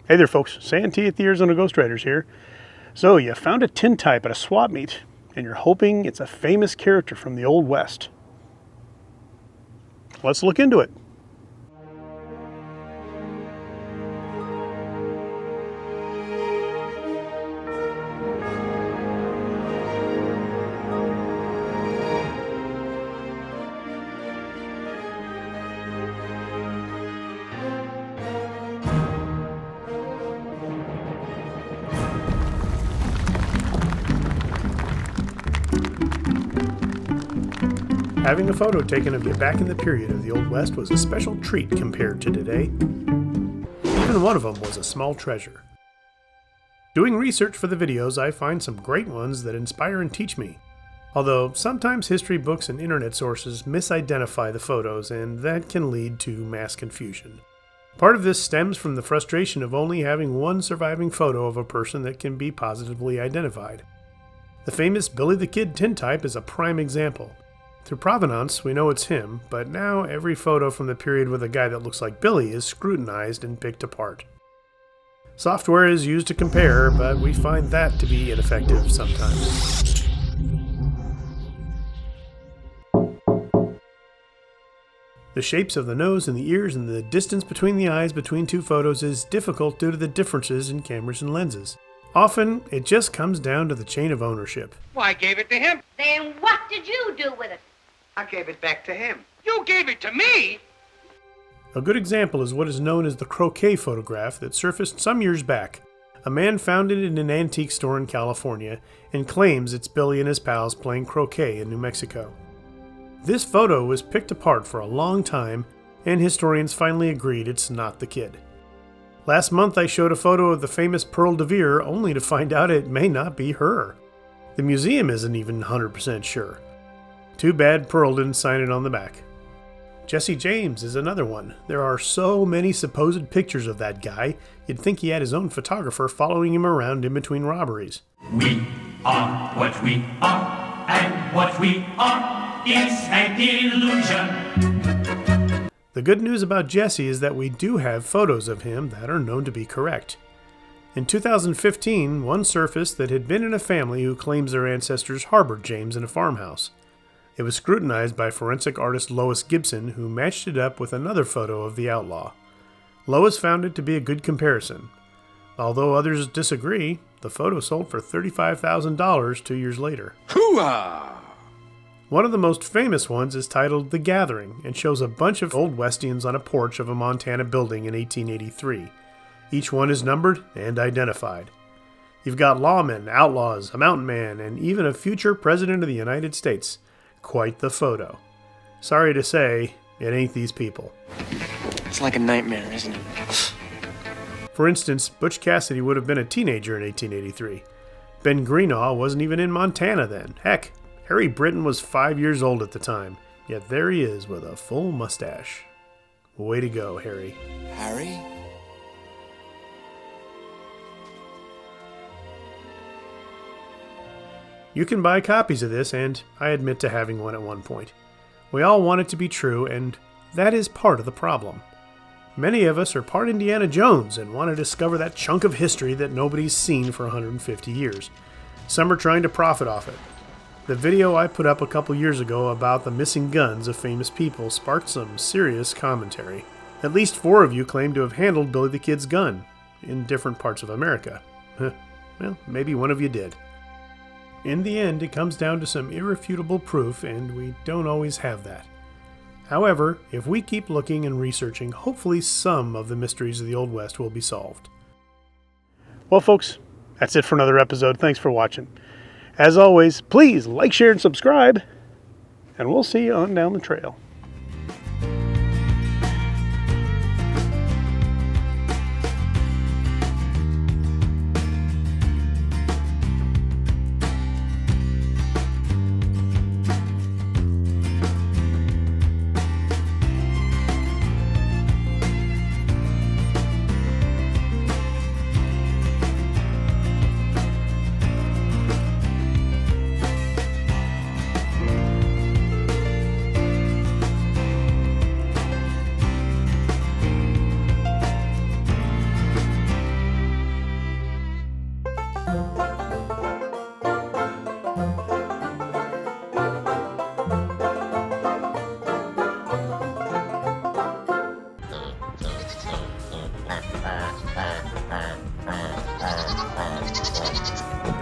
Hey there folks, Santee at the Arizona Ghost Riders here. So you found a tintype at a swap meet and you're hoping it's a famous character from the Old West. Let's look into it. Having a photo taken of you back in the period of the Old West was a special treat compared to today. Even one of them was a small treasure. Doing research for the videos, I find some great ones that inspire and teach me. Although sometimes history books and internet sources misidentify the photos, and that can lead to mass confusion. Part of this stems from the frustration of only having one surviving photo of a person that can be positively identified. The famous Billy the Kid tintype is a prime example. Through provenance, we know it's him, but now every photo from the period with a guy that looks like Billy is scrutinized and picked apart. Software is used to compare, but we find that to be ineffective sometimes. The shapes of the nose and the ears and the distance between the eyes between two photos is difficult due to the differences in cameras and lenses. Often, it just comes down to the chain of ownership. Well, I gave it to him. Then what did you do with it? I gave it back to him. You gave it to me? A good example is what is known as the croquet photograph that surfaced some years back. A man found it in an antique store in California and claims it's Billy and his pals playing croquet in New Mexico. This photo was picked apart for a long time, and historians finally agreed it's not the kid. Last month I showed a photo of the famous Pearl de Vere only to find out it may not be her. The museum isn't even 100% sure. Too bad Pearl didn't sign it on the back. Jesse James is another one. There are so many supposed pictures of that guy, you'd think he had his own photographer following him around in between robberies. We are what we are, and what we are is an illusion. The good news about Jesse is that we do have photos of him that are known to be correct. In 2015, one surfaced that had been in a family who claims their ancestors harbored James in a farmhouse. It was scrutinized by forensic artist Lois Gibson, who matched it up with another photo of the outlaw. Lois found it to be a good comparison. Although others disagree, the photo sold for $35,000 2 years later. Hoo-ah! One of the most famous ones is titled The Gathering and shows a bunch of Old Westians on a porch of a Montana building in 1883. Each one is numbered and identified. You've got lawmen, outlaws, a mountain man, and even a future president of the United States. Quite the photo. Sorry to say, it ain't these people. It's like a nightmare, isn't it? For instance, Butch Cassidy would have been a teenager in 1883. Ben Greenaw wasn't even in Montana then. Heck, Harry Britton was 5 years old at the time. Yet there he is with a full mustache. Way to go, Harry. Harry? You can buy copies of this, and I admit to having one at one point. We all want it to be true, and that is part of the problem. Many of us are part Indiana Jones and want to discover that chunk of history that nobody's seen for 150 years. Some are trying to profit off it. The video I put up a couple years ago about the missing guns of famous people sparked some serious commentary. At least 4 of you claim to have handled Billy the Kid's gun in different parts of America. Well, maybe one of you did. In the end, it comes down to some irrefutable proof, and we don't always have that. However, if we keep looking and researching, hopefully some of the mysteries of the Old West will be solved. Well, folks, that's it for another episode. Thanks for watching. As always, please like, share, and subscribe, and we'll see you on down the trail.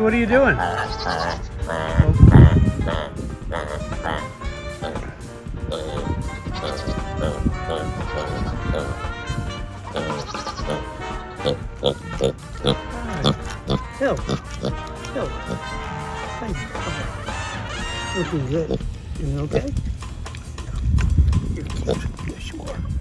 What are you doing? Phil. Phil. Thank you. Looking good. You okay? Yes, you are.